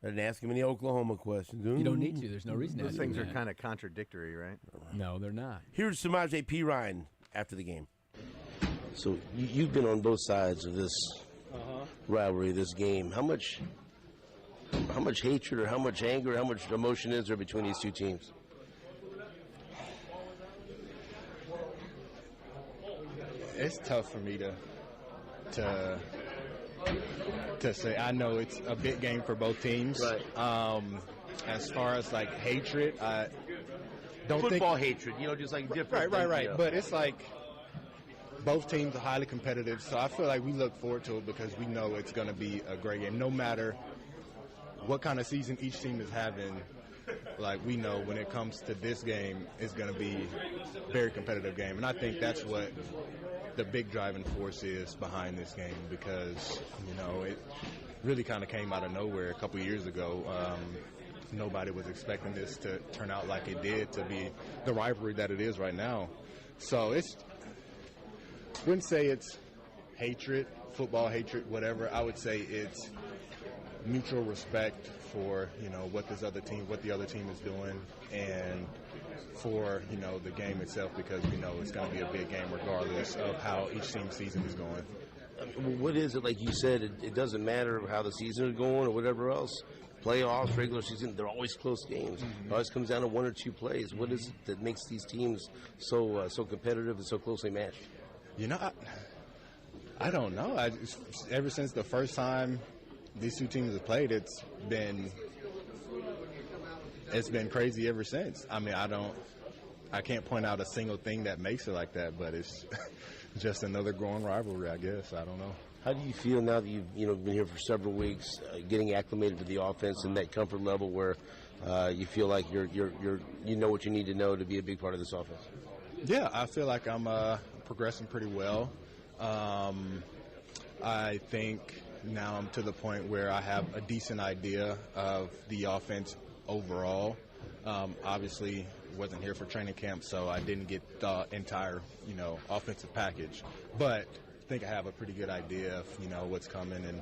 I didn't ask him any Oklahoma questions. You don't need to. There's no reason to Those ask things him are that. kind of contradictory, right? No, they're not. Here's Samaje Perine after the game. So you've been on both sides of this rivalry, this game. How much hatred or how much anger, how much emotion is there between these two teams? It's tough for me to say. I know it's a big game for both teams. Right. As far as like hatred, I don't think football hatred. Just like different. Right. You know. But it's like both teams are highly competitive, so I feel like we look forward to it because we know it's going to be a great game. No matter what kind of season each team is having, like we know when it comes to this game, it's going to be a very competitive game. And I think that's what the big driving force is behind this game because, it really kind of came out of nowhere a couple years ago. Nobody was expecting this to turn out like it did, to be the rivalry that it is right now. So wouldn't say it's hatred, football hatred, whatever. I would say it's mutual respect for, what the other team is doing and for, the game itself because we know it's going to be a big game regardless of how each team's season is going. What is it, like you said, it doesn't matter how the season is going or whatever else. Playoffs, regular season, they're always close games. It always comes down to one or two plays. What is it that makes these teams so competitive and so closely matched? I don't know. Ever since the first time these two teams have played, it's been crazy ever since. I mean, I can't point out a single thing that makes it like that, but it's just another growing rivalry, I guess. I don't know. How do you feel now that you've been here for several weeks, getting acclimated to the offense and that comfort level where you feel like you know what you need to know to be a big part of this offense? Yeah, I feel like I'm progressing pretty well. I think now I'm to the point where I have a decent idea of the offense overall. Obviously, wasn't here for training camp, so I didn't get the entire, offensive package. But I think I have a pretty good idea of, what's coming and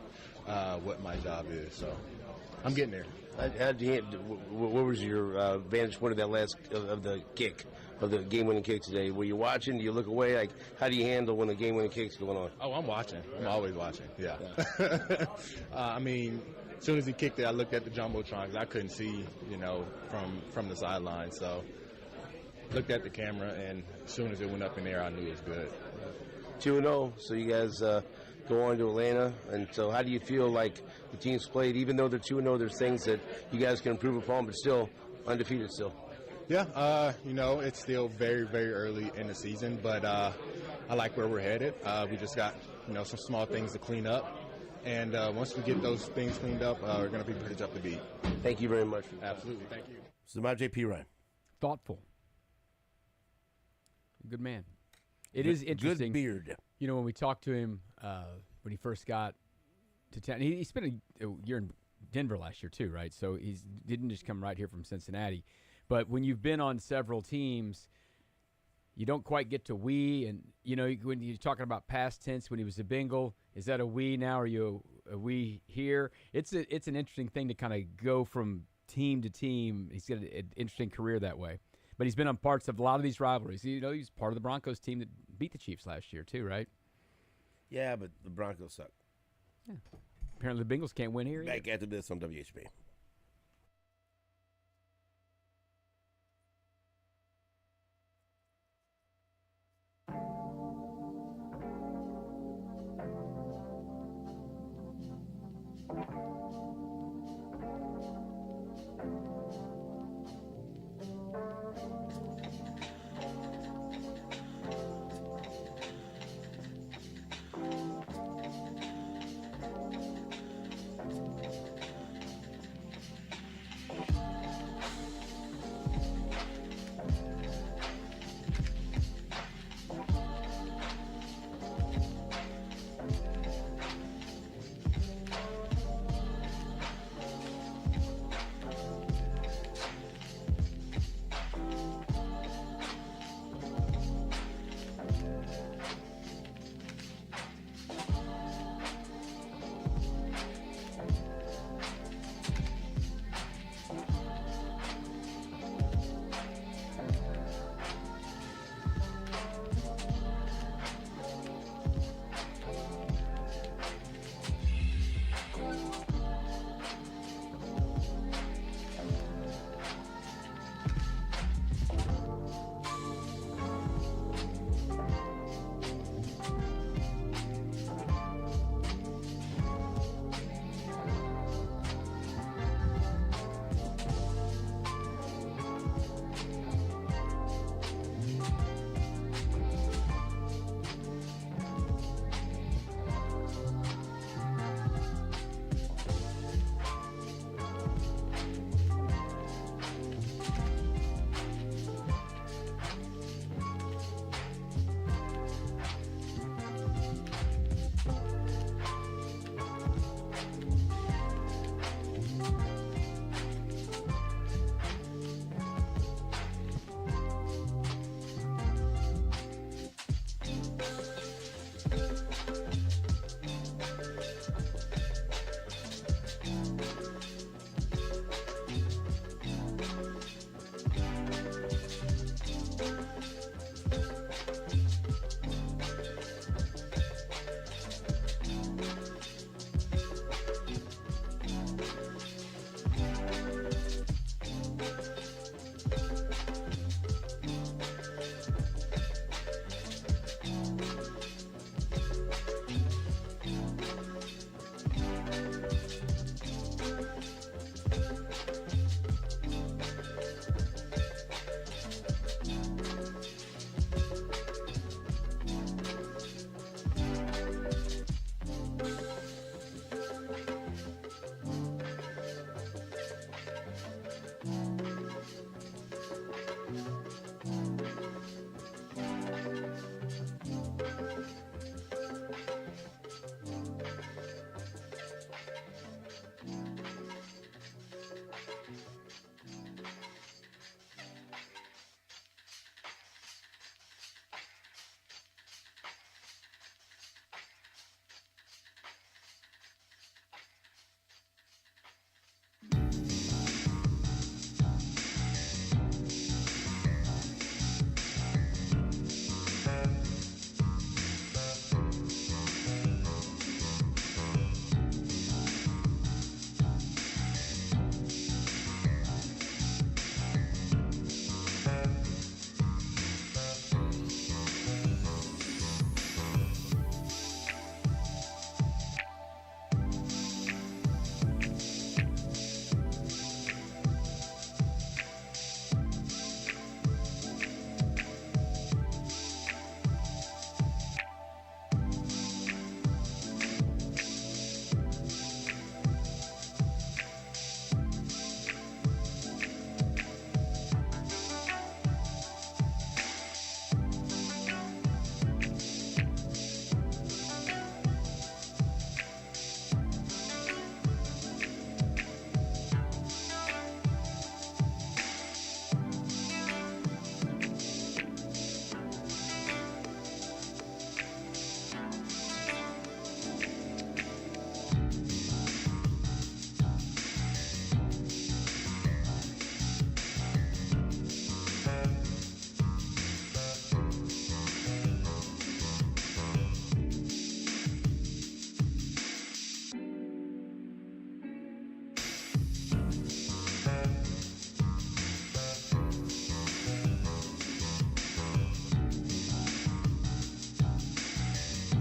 what my job is. So I'm getting there. What was your vantage point of that last of the kick, of the game-winning kick today? Were you watching? Do you look away? Like, how do you handle when the game-winning kick's going on? Oh, I'm watching. I'm always watching. Yeah. I mean, as soon as he kicked it, I looked at the jumbotron because I couldn't see, from the sideline. So looked at the camera, and as soon as it went up in there, I knew it was good. 2-0. So you guys go on to Atlanta, and so how do you feel like the team's played? Even though they're 2-0, there's things that you guys can improve upon, but still undefeated still. Yeah, it's still very, very early in the season, but I like where we're headed. We just got, some small things to clean up, and once we get those things cleaned up, we're going to be pretty tough to beat. Thank you very much. Absolutely. Thank you. Samaje Perine. Thoughtful. Good man. It is interesting. Good beard. When we talked to him when he first got to town, he spent a year in Denver last year too, right? So he didn't just come right here from Cincinnati. But when you've been on several teams, you don't quite get to we. And, when you're talking about past tense, when he was a Bengal, is that a we now? Are you a we here? It's an interesting thing to kind of go from team to team. He's got an interesting career that way. But he's been on parts of a lot of these rivalries. He's part of the Broncos team that beat the Chiefs last year too, right? Yeah, but the Broncos suck. Yeah. Apparently the Bengals can't win here either. Back after this on WHB.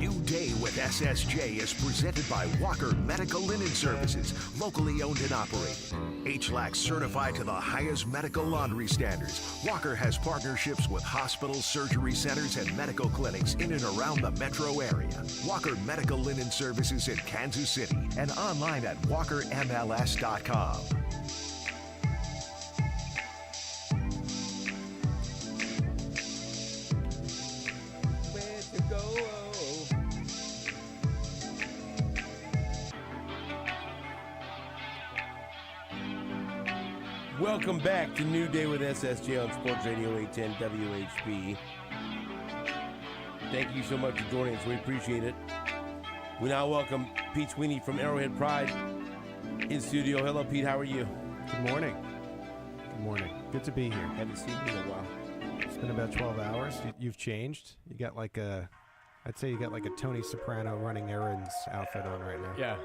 New Day with SSJ is presented by Walker Medical Linen Services, locally owned and operated. HLAC certified to the highest medical laundry standards. Walker has partnerships with hospitals, surgery centers, and medical clinics in and around the metro area. Walker Medical Linen Services in Kansas City and online at walkermls.com. Welcome back to New Day with SSJ on Sports Radio 810 WHB. Thank you so much for joining us. We appreciate it. We now welcome Pete Sweeney from Arrowhead Pride in studio. Hello, Pete. How are you? Good morning. Good morning. Good to be here. Haven't seen you in a while. It's been about 12 hours. You've changed. You got like I'd say you got like a Tony Soprano running errands outfit on right now. Yeah.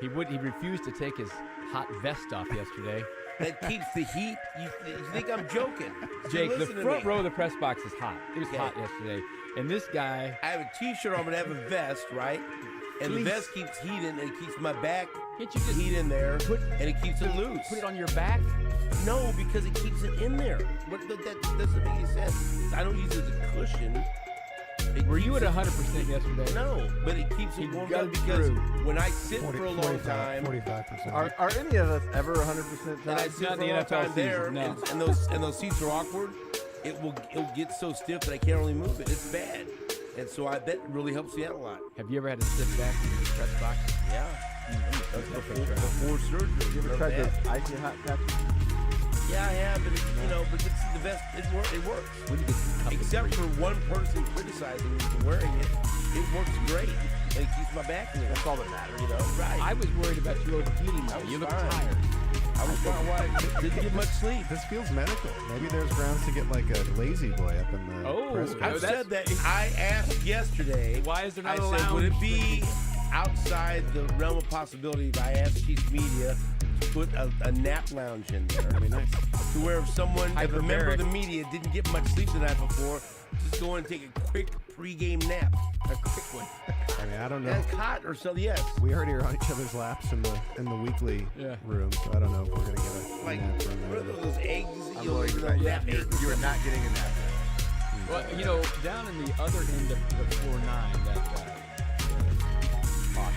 He refused to take his hot vest off yesterday. That keeps the heat. You think I'm joking? Jake, the front row of the press box is hot. It was Okay. hot yesterday. And this guy... I have a T-shirt on, but I have a vest, right? And the vest keeps heat in, and it keeps my back heat in there, and it keeps it loose. Put it on your back? No, because it keeps it in there. That doesn't make any sense. I don't use it as a cushion. Were you at 100% yesterday? No, but it keeps it warmed up because when I sit for a long time, 45%. Are any of us ever 100%? and I sit for a long time there, and those seats are awkward, it'll get so stiff that I can't really move it. It's bad, and so I bet it really helps me out a lot. Have you ever had to sit back in the press box? Yeah. Before surgery. You ever tried those icy hot patches? Yeah, I have, but but it's the best. It works. Except for one person criticizing me for wearing it, it works great, and it keeps my back in it. That's all that matters, Right. I was worried about you overheating. You look tired. I was fine. Why I didn't get much sleep. This feels medical. Maybe there's grounds to get like a lazy boy up in the press box. I've said that. I asked yesterday. Why is there not a I said, lounge? would it be outside the realm of possibility if I asked Chief Media to put a nap lounge in there? That'd be nice. To where if a member of the media didn't get much sleep the night before, just go and take a quick pregame nap. A quick one. I mean, I don't know. That's hot or so, yes. We already are on each other's laps in the weekly room, so I don't know if we're gonna get a nap from What are there. those eggs? I'm going to say, yeah, you are not getting a nap. Well, down in the other end of the 4-9, that posh.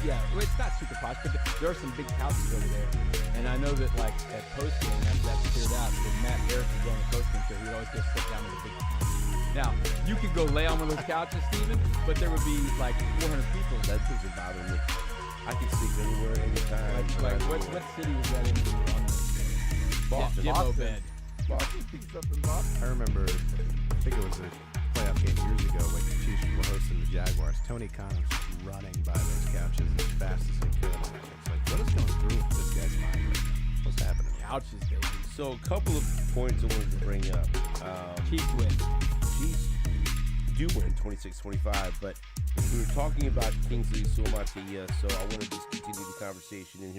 Yeah, well, it's not super posh, but there are some big couches over there. And I know that, like, at postgame, after that's cleared out, when Matt Harris would go on the postgame show, he would always go sit down with a big couch. Now, you could go lay on one of those couches, Steven, but there would be, like, 400 people. That doesn't bother me. I can sleep anywhere, anytime. Like what city was that in? Boston. Jimbo bed. Boston picks up in Boston. I remember, I think it was a playoff game years ago when the Chiefs were hosting the Jaguars. Tony Khan was just running by those couches as fast as he could. And it's like, what is going through this guy's mind? What's happening? Couches, baby. So a couple of points I wanted to bring up. Chiefs win. Chiefs do win 26-25, but we were talking about Kingsley Suamataia, so I want to just continue the conversation in here.